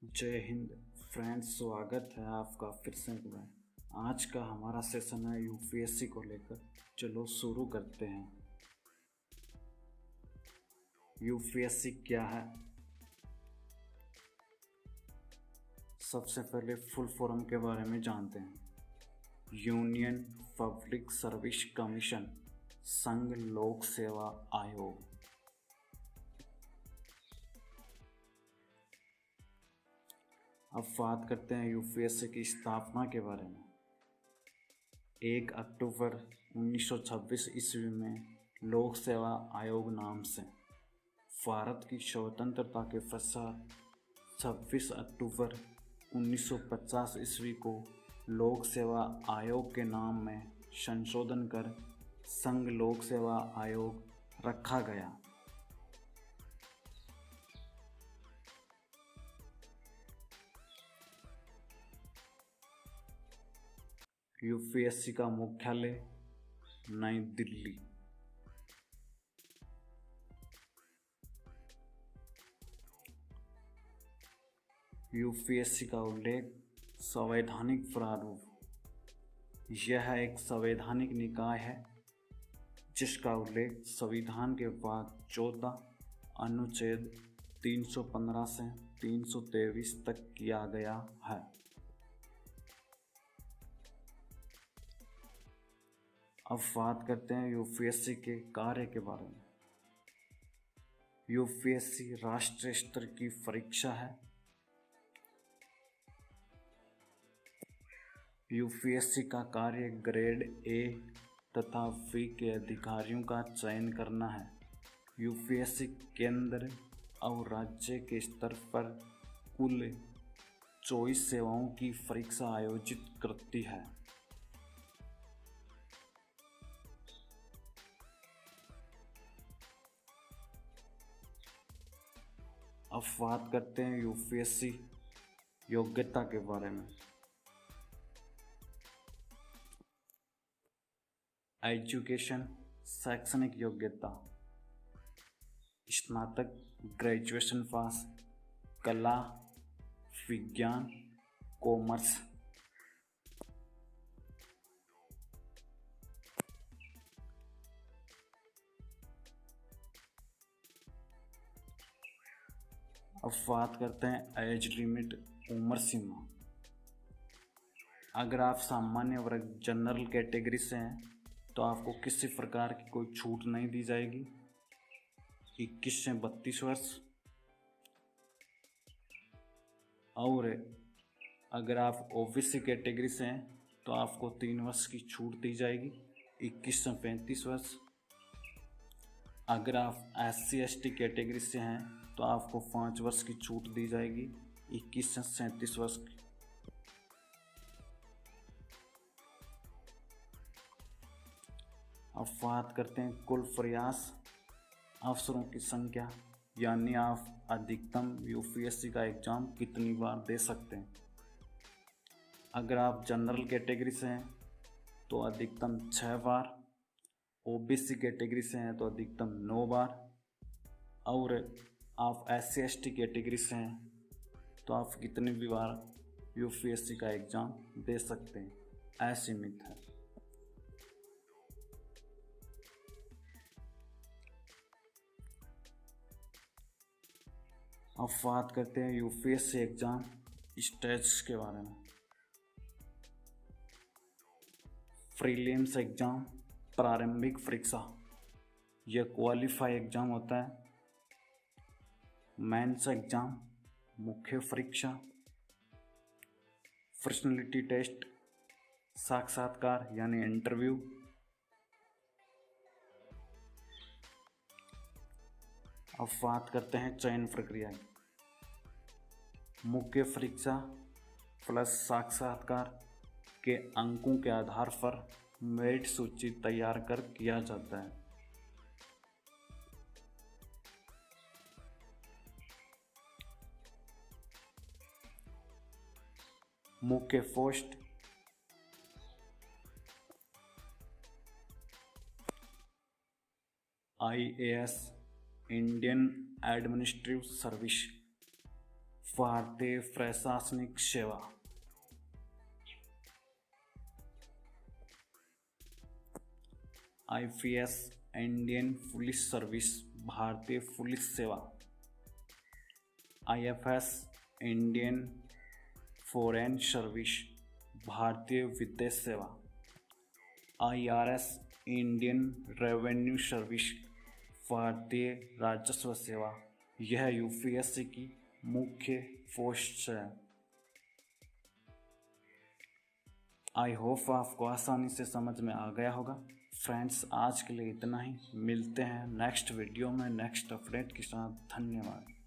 जय हिंद फ्रेंड्स, स्वागत है आपका फिर से एक बार। आज का हमारा सेशन है यूपीएससी को लेकर। चलो शुरू करते हैं। यूपीएससी क्या है? सबसे पहले फुल फॉर्म के बारे में जानते हैं। यूनियन पब्लिक सर्विस कमीशन, संघ लोक सेवा आयोग। अब बात करते हैं यूपीएससी की स्थापना के बारे में। 1 अक्टूबर 1926 ईस्वी में लोक सेवा आयोग नाम से भारत की स्वतंत्रता के पश्चात 26 अक्टूबर 1950 ईस्वी को लोक सेवा आयोग के नाम में संशोधन कर संघ लोक सेवा आयोग रखा गया। यूपीएससी का मुख्यालय नई दिल्ली। यूपीएससी का उल्लेख संवैधानिक प्रारूप। यह एक संवैधानिक निकाय है जिसका उल्लेख संविधान के बाद 14 अनुच्छेद 315 से 323 तक किया गया है। अब बात करते हैं यूपीएससी के कार्य के बारे में। यूपीएससी राष्ट्रीय स्तर की परीक्षा है। यूपीएससी का कार्य ग्रेड ए तथा बी के अधिकारियों का चयन करना है। यूपीएससी केंद्र और राज्य के स्तर पर कुल 24 सेवाओं की परीक्षा आयोजित करती है। अब बात करते हैं यूपीएससी योग्यता के बारे में। एजुकेशन, शैक्षणिक योग्यता, स्नातक, ग्रेजुएशन पास, कला, विज्ञान, कॉमर्स। अब बात करते हैं एज लिमिट, उम्र सीमा। अगर आप सामान्य वर्ग जनरल कैटेगरी से हैं तो आपको किसी प्रकार की कोई छूट नहीं दी जाएगी। 21 से 32 वर्ष। और अगर आप ओबीसी कैटेगरी से हैं तो आपको 3 वर्ष की छूट दी जाएगी, 21 से 35 वर्ष। अगर आप SC/ST कैटेगरी से हैं तो आपको 5 वर्ष की छूट दी जाएगी, 21 से 37 वर्ष की। अब बात करते हैं कुल प्रयास अवसरों की संख्या, यानी आप अधिकतम यूपीएससी का एग्जाम कितनी बार दे सकते हैं। अगर आप जनरल कैटेगरी से हैं तो अधिकतम 6 बार, ओबीसी कैटेगरी से हैं तो अधिकतम 9 बार, और आप SC/ST कैटेगरी से हैं तो आप कितनी भी बार यूपीएससी का एग्ज़ाम दे सकते हैं, असीमित है। अब बात करते हैं यूपीएससी एग्ज़ाम स्टेज के बारे में। प्रीलिम्स एग्ज़ाम, प्रारंभिक परीक्षा, यह क्वालिफाई एग्ज़ाम होता है। मेंस एग्ज़ाम, मुख्य परीक्षा। पर्सनैलिटी टेस्ट, साक्षात्कार यानी इंटरव्यू। अब बात करते हैं चयन प्रक्रिया। मुख्य परीक्षा प्लस साक्षात्कार के अंकों के आधार पर मेरिट सूची तैयार कर किया जाता है। मुख्य post IAS, Indian administrative service, भारतीय प्रशासनिक सेवा। IPS इंडियन पुलिस सर्विस, भारतीय पुलिस सेवा। IFS इंडियन फॉरेन सर्विस, भारतीय विदेश सेवा। IRS इंडियन रेवेन्यू सर्विस, भारतीय राजस्व सेवा। यह यूपीएससी की मुख्य पोस्ट है। आई होप आपको आसानी से समझ में आ गया होगा। फ्रेंड्स, आज के लिए इतना ही। मिलते हैं नेक्स्ट वीडियो में नेक्स्ट अपडेट के साथ। धन्यवाद।